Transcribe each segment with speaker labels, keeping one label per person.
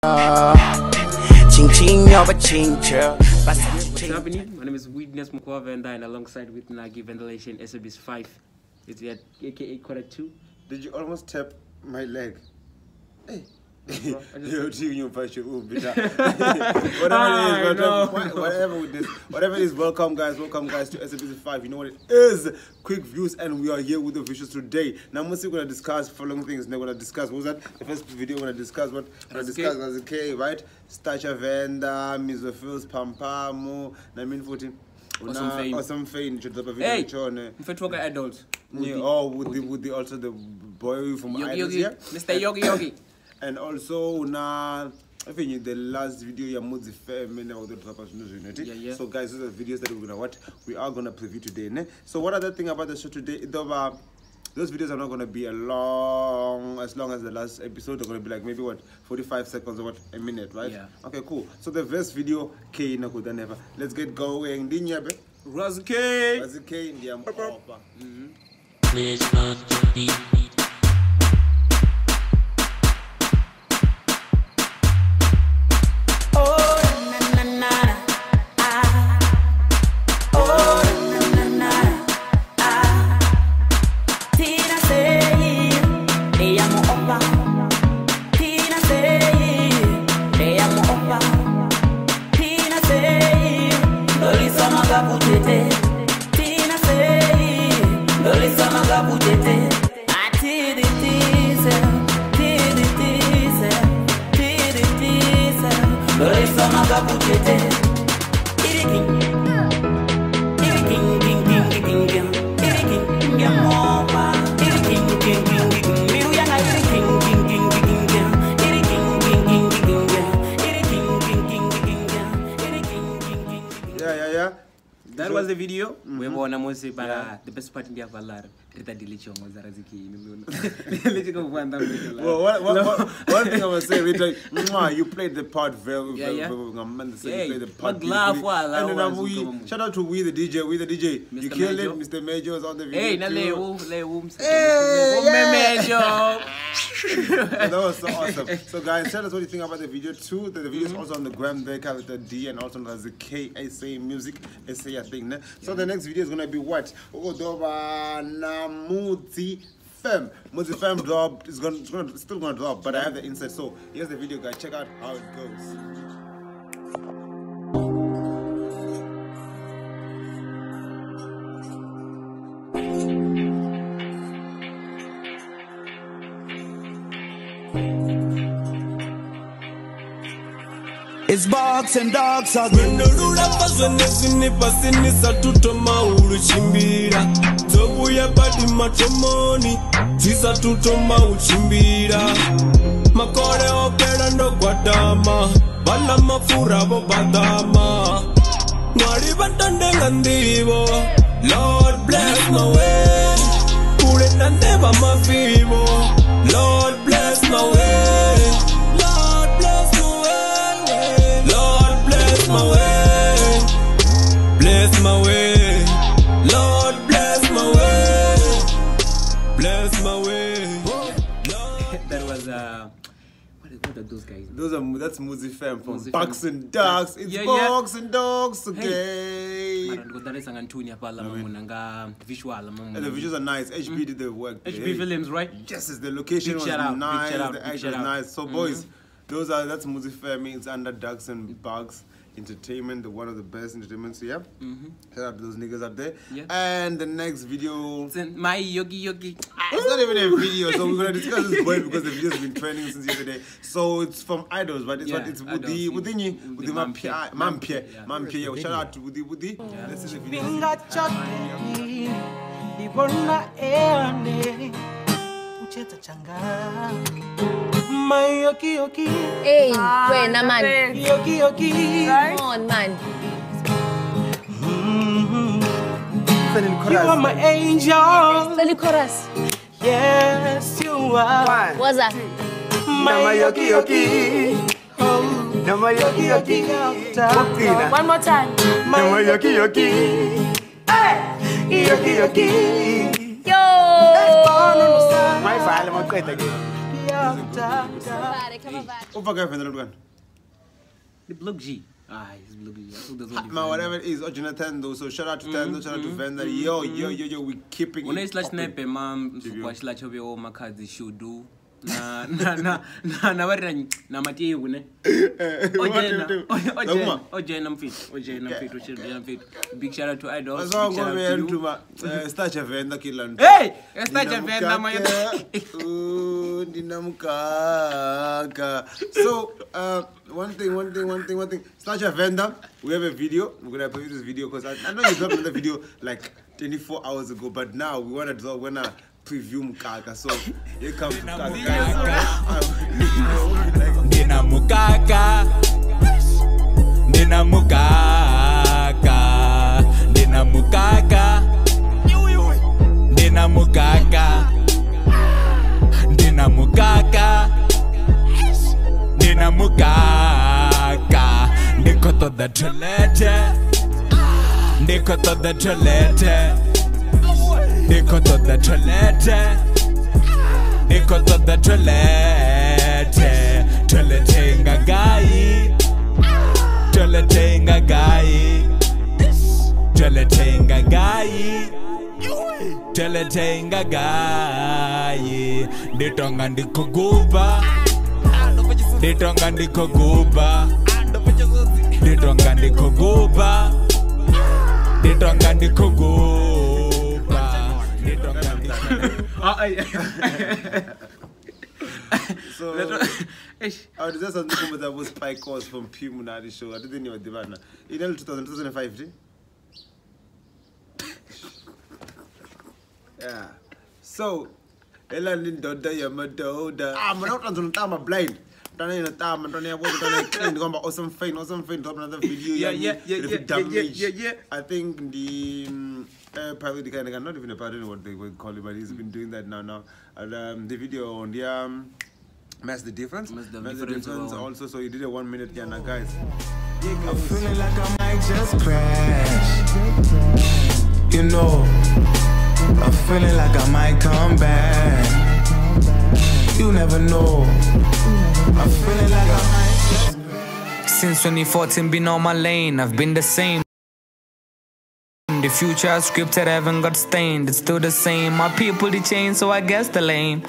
Speaker 1: What's happening? My name is Vhudi Venda, and alongside with Naky Vendalation Sabc 5. It's at aka quarter 2.
Speaker 2: Did you almost tap my leg? Hey.
Speaker 1: Whatever
Speaker 2: it is, welcome guys to Sabc 5. You know what it is? Quick views, and we are here with the visuals today. Now we're gonna discuss following things. We're gonna discuss, what was that? The first video we're gonna discuss what? We're gonna discuss Razie, right? Tsha, Venda, Mizo, Phyll, Pampamu, Mamphwe. Osome Feyn.
Speaker 1: Hey, Mamphwe adults.
Speaker 2: Oh, with the also the boy from Idols, yeah?
Speaker 1: Mr. Yogi.
Speaker 2: And also I think the last video Muzi Feyn or the Trappers News.
Speaker 1: Yeah.
Speaker 2: So guys, those are the videos that we are gonna preview today. Ne? So what other thing about the show today? Those videos are not gonna be as long as the last episode. They're gonna be like maybe 45 seconds or a minute, right?
Speaker 1: Yeah.
Speaker 2: Okay, cool. So the first video let's get going.
Speaker 1: Razie That was the video. We were on a the best part in the Avalar.
Speaker 2: Well, one thing I was saying, you played the part very well. You played the part beautifully. Shout out to We the DJ. You killed it. Mr. Major was on the video.
Speaker 1: Hey,
Speaker 2: that was so awesome. So guys, tell us what you think about the video too. The video is also on the gram there with the D, and also has the K, SA music, SA thing. So the next video is gonna be what? Muzi Feyn drop is still gonna drop, but I have the insight. So here's the video, guys. Check out how it goes.
Speaker 3: It's box and dogs are when the ruler person is in the passinisa to Tomauru Chimbira. Tobuya badi matrimony, Tisa to Tomau Chimbira. Makore operando Guadama, Balama Furabo Badama. Naribantande Gandivo, Lord bless my way. Purina never my vivo, Lord bless my way. Bless my way, Lord bless my way, bless my way.
Speaker 1: That was what are those guys?
Speaker 2: That's Muzi Feyn from Box and Dogs. It's Box and Dogs, okay.
Speaker 1: And the
Speaker 2: visuals are nice. HB did the work.
Speaker 1: HB Films, right?
Speaker 2: Yes, the location was nice. The action was nice. So boys, that's Muzi Feyn. It's under Dogs and Bugs Entertainment, one of the best entertainments here. Shout out to those niggas up there. And the next video,
Speaker 1: it's my Yogi.
Speaker 2: It's not even a video, so we're gonna discuss this boy because the video's been trending since yesterday. So it's from Idols, but it's Vhudi Mamphwe. Shout out to Vhudi. This is the video.
Speaker 4: Hey, wait, man. Come on, man.
Speaker 3: You are my angel.
Speaker 4: Tell the chorus.
Speaker 3: Yes, you are.
Speaker 4: What's that?
Speaker 3: My yoki. My yoki.
Speaker 4: One more time.
Speaker 3: My yoki. Hey, yoki.
Speaker 4: Yo.
Speaker 3: My file, my quite again.
Speaker 1: The block G. Ah, it's block G.
Speaker 2: Man, whatever it is, original Tendo. So shout out to Tendo, shout out to Venda. Yo, we keeping it.
Speaker 1: When I slash snipe, man, so watch like how we all my cards should do. Na mati une. Ojen fit. Big shout out to Idols. Big shout out to you.
Speaker 2: Start a Venda killer.
Speaker 1: Hey, start a Venda my.
Speaker 2: So one thing. Start a Venda. We have a video. We're gonna play this video because I know you dropped another video like 24 hours ago, but now we wanna draw preview Mukaka, so here comes Mukaka.
Speaker 3: Dina Mukaka, Dina Mukaka, Dina Mukaka, Dina Mukaka, Dina Mukaka, Dina Mukaka, Nikoto the Trelete, Nikoto the Trelete. Niko to the toilet. Toilet ngagai. Toilet ngagai. Toilet ngagai. Toilet ngagai. Ditonga ndikuguba. Ditonga ndikuguba. Ditonga ndikuguba. Ditonga ndikuguba.
Speaker 2: So I was just on the that was spy calls from Pimunari show. I didn't know Divana. In 2005. Yeah. So Elan Doda Yamadoda. I'm not on time blind. Don't time and don't have awesome Feyn, drop another video. Yeah. I think the probably kind of not even a parody what they would call it, but he's been doing that now. And the video on the Mass the Difference. Mass the difference also, so he did a 1 minute now, guys.
Speaker 3: I'm feeling like I might just crash. You know, I'm feeling like I might come back. You never know. I'm feeling like I might just crash.
Speaker 5: Since 2014, been on my lane, I've been the same. The future I scripted, haven't got stained. It's still the same. My people they change, so I guess the lame.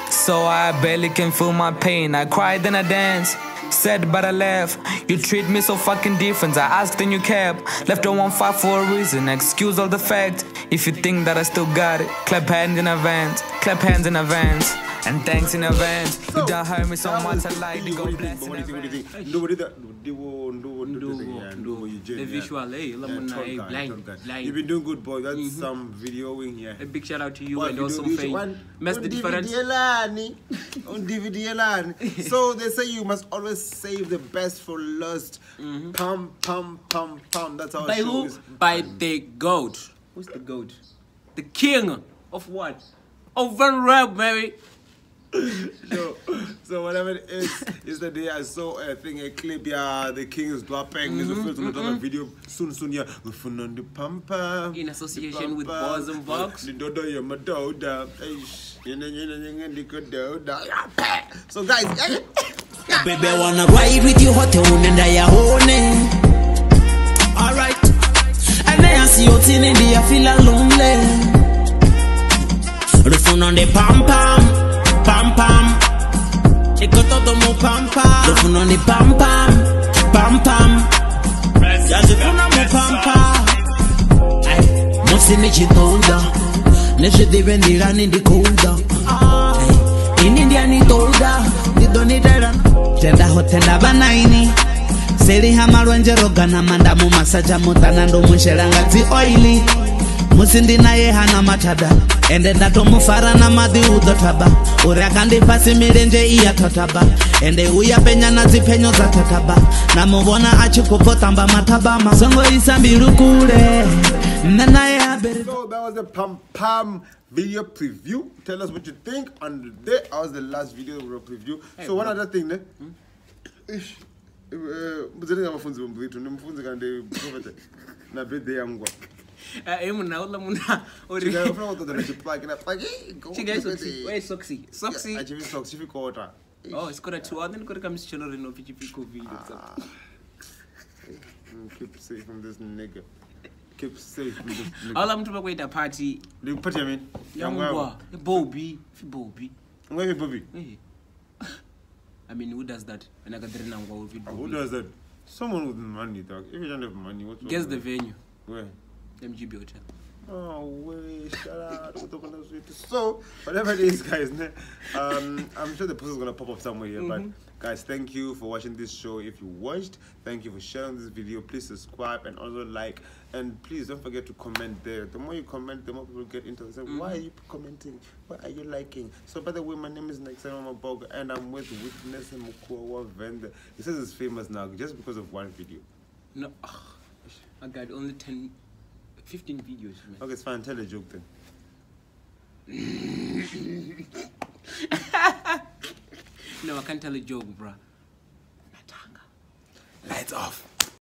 Speaker 5: So I barely can feel my pain. I cried and I danced, said but I laughed. You treat me so fucking different. I asked and you kept. Left on 1-5 for a reason. Excuse all the fact. If you think that I still got it, clap hands in advance. Clap hands in advance. And thanks in advance. You done hurt me so much I like to go bless in advance.
Speaker 1: The visual, blind.
Speaker 2: You've been doing good, boy. That's some videoing here.
Speaker 1: A big shout out to you and also Feyn. Mass the Difference.
Speaker 2: So they say you must always save the best for last. Pum. That's how
Speaker 1: By who? By the goat. Who's the goat? The king of what? Of Van Rap, baby.
Speaker 2: So whatever it is the day I saw a clip, the king is dropping. Mizo Phyl's gonna drop a video soon, yeah. We're fun on the pampa.
Speaker 1: In association with Boz and Vox.
Speaker 2: So guys,
Speaker 6: baby, I wanna ride with you hot and I own it. Alright. And then I see you in India, I feel lonely. The fun on the pam pam. Iko todo mo pam pam. The fun on the pam pam. Yeah, the fun on the pam pam. Ay, mosi ne chitoda. Ne chidi vendira ni di koda. Ay, in India ni toda. Ni doni dera. Tenda hotenda banaini. Seri hamarwenje rogana manda mu masaja mutana ndo mushelanga zi oily. Musindi na ye hana matada. Ende dato mufara na madhi udotaba. Ure kandi pasi mirenje iya totaba. Ende uya penya na zipenyo za totaba. Na mubona achukupotamba matabama. Songo isambiru kure. Nana ye haberi.
Speaker 2: So that was the pam video preview. Tell us what you think on the day. That was the last video preview. So one other thing, ne?
Speaker 1: Oh, it's got a 2 hour, then got come channel in video.
Speaker 2: Keep safe from this nigga. Keep safe from this nigga.
Speaker 1: All I'm talking about the party.
Speaker 2: The party, I mean?
Speaker 1: Bobby.
Speaker 2: Where is Bobby?
Speaker 1: I mean, who does that?
Speaker 2: Who does that? Someone with money, dog. If you don't have money, what's
Speaker 1: guess the venue?
Speaker 2: Where?
Speaker 1: MGB Hotel.
Speaker 2: Oh, wait, shut up. So, whatever it is, guys, I'm sure the post is going to pop up somewhere here. But, guys, thank you for watching this show. If you watched, thank you for sharing this video. Please subscribe and also like. And please don't forget to comment there. The more you comment, the more people get into it. Why are you commenting? Why are you liking? So, by the way, my name is Naky Vendalation Mabogo, and I'm with Witness Venda. He says it's famous now just because of one video.
Speaker 1: No, I got only 15 videos, man.
Speaker 2: Okay, it's fine. Tell a joke then.
Speaker 1: No, I can't tell a joke, bruh.
Speaker 2: Lights off.